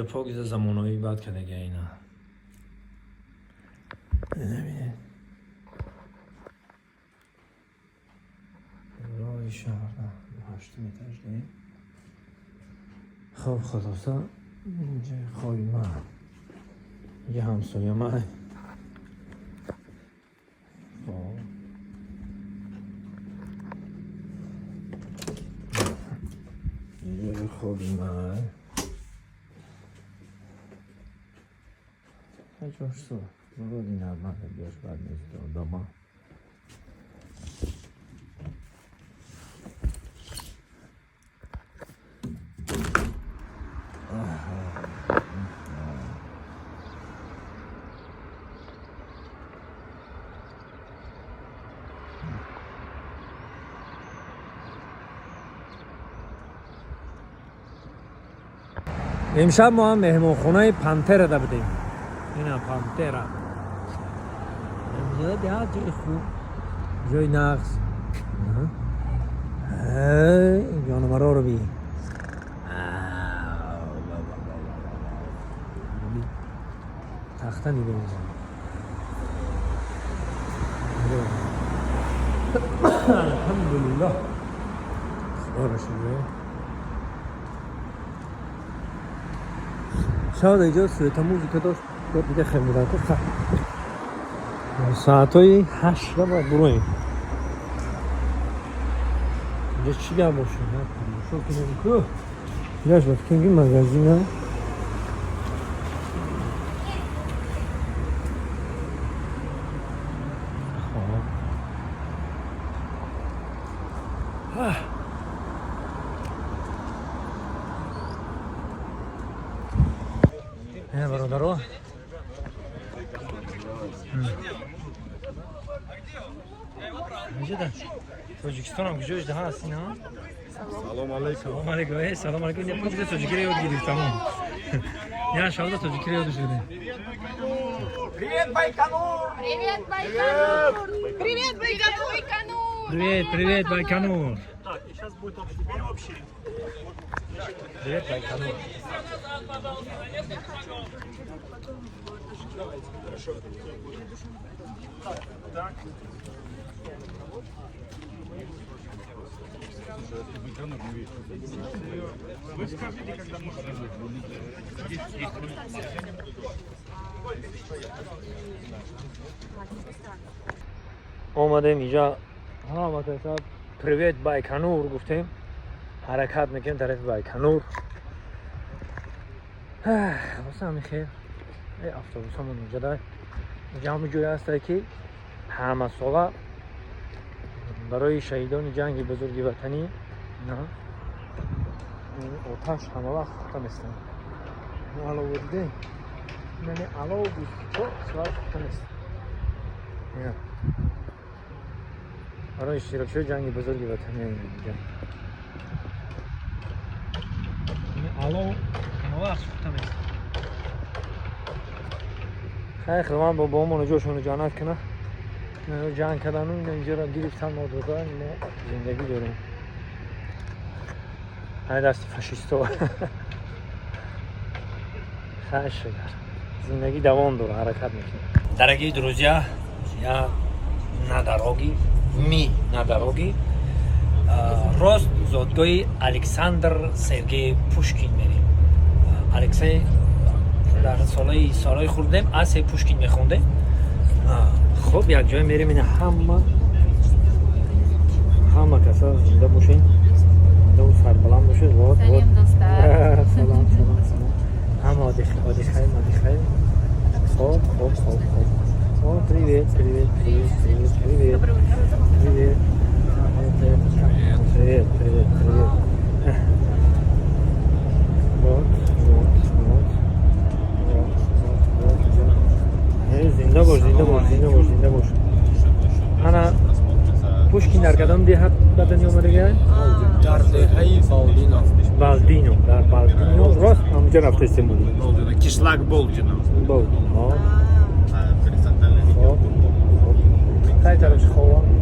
پاکیزه زمانهایی بعد که دیگه اینا نمیدید رای شهر 8 متر داریم. خب خلاصا اینجا خایمه یه همسایه من اینجا خایمه هجوش سو مراد این اول بیاش بعد نیست داما امشب ما هم مهمانخونه پنتر را بدیم. اینا پنتر اینجا ده جای خوب جای نقص این جانورا رو بی تخته نیده میزن الحمدلله خدا شده شاید اینجا سویت موزیک داشت دیگه خیلی دارد ساعت های 8 را باید برویم اینجا چی گه باشه شو کنیم که بیاش باید کنگی مگزینه برادرها اینجا در تاجیکستان هم کجا اجده هست اینا؟ سلام علیکم. سلام علیکم. سلام علیکم. یه پوچه تاجیکی رو یاد گیرید تمام. یه شاوده تاجیکی رو یاد شده. Привет, Байконур! Привет, Байконур! Привет, Байконур! Привет, привет, Байконур! Так, и сейчас будет общий. Привет, Байконур! Так. Вы скажите, когда можно. اومدیم اینجا مثلا پریویت بایکنور گفتیم حرکت میکنیم طرف بایکنور واسه همین خیر اتوبوس همون اینجا داره اینجا همون جایی هست که همه ساله برای شهیدان جنگ بزرگ وطنی نه این آتش همه وقت ختم است این علاوه دیده یعنی علاوه بیست ساعت ختم است برای اشتراک شد جنگ بزرگ وطنی اینجا الان همه وقت ختم است خیلی من با بامون جوشون جانت کنه جنگ کردن و اینجا را گرفتن ما دوگاه ما زندگی داریم های دست فاشیستو خیلی شگر زندگی دوام داره حرکت میکنه درگی دروزیا یا نداروگی نداروگی راست زادگاه الکساندر سرگئی پوشکین میریم الکسی در سالهای خوردیم از پوشکین میخونده خب یک جای میریم این همه کسا زنده باشین زنده و سربلند باشید سلام دوستان سلام همه عادی خیلی خب О, привет. Привет. Вот. Зинда бош. Ана Пушкин дар кадом деҳат ба дунё омадаган? Дар деҳаи Балдино. Дар Балдино. Рост ҳамҷо рафтастем буд. кишлак Болдино. Хай тараш хова.